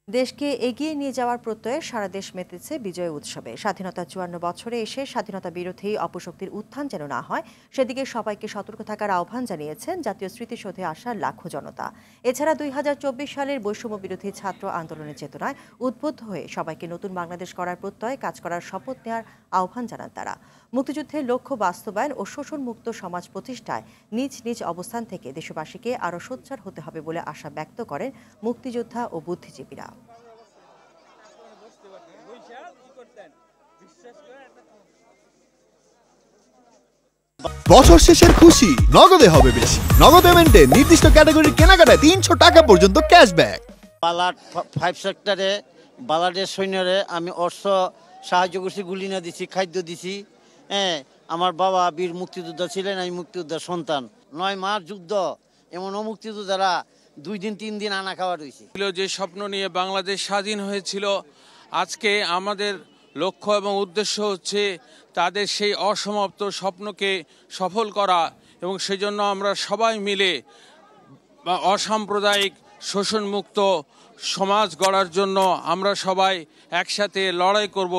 দেশকে এগিয়ে নিয়ে যাওয়ার প্রত্যয়ে সারা দেশ মেতেছে বিজয় উৎসবে। স্বাধীনতার ৫৪ বছরে এসে স্বাধীনতা বিরোধী অপশক্তির উত্থান যেন না হয় সেদিকে সবাইকে সতর্ক থাকার আহ্বান জানিয়েছেন জাতীয় স্মৃতিসৌধে আসা লাখো জনতা। এছাড়া ২০২৪ সালের বৈষম্য বিরোধী ছাত্র আন্দোলনের চেতনায় উদ্বুদ্ধ হয়ে সবাইকে নতুন বাংলাদেশ গড়ার প্রত্যয়ে কাজ করার শপথ নেওয়ার আহ্বান জানান তারা। মুক্তিযুদ্ধের লক্ষ্য বাস্তবায়ন ও শোষণমুক্ত সমাজ প্রতিষ্ঠায় নিজ নিজ অবস্থান থেকে দেশবাসীকে আরও সোচ্চার হতে হবে বলে আশা ব্যক্ত করেন মুক্তিযোদ্ধা ও বুদ্ধিজীবীরা। বছর শেষের খুশি নগদে হবে বেশি। নগদ পেমেন্টে নির্দিষ্ট ক্যাটাগরির কেনাকাটায় ৩০০ টাকা পর্যন্ত ক্যাশব্যাক। বালাট 5 সেক্টরে বালাটের সৈন্যরে আমি অর্থ সাহায্য করছি, গুলিনা দিছি, খাদ্য দিছি। হ্যাঁ, আমার বাবা বীর মুক্তিযোদ্ধা ছিলেন, আমি মুক্তিযোদ্ধার সন্তান। 9 মাস যুদ্ধ, এমন মুক্তিযোদ্ধারা 2 দিন 3 দিন আনা খাওয়া রয়েছে। যে স্বপ্ন নিয়ে বাংলাদেশ স্বাধীন হয়েছিল, আজকে আমাদের লক্ষ্য এবং উদ্দেশ্য হচ্ছে তাদের সেই অসমাপ্ত স্বপ্নকে সফল করা, এবং সেজন্য আমরা সবাই মিলে অসাম্প্রদায়িক শোষণমুক্ত সমাজ গড়ার জন্য আমরা সবাই একসাথে লড়াই করব।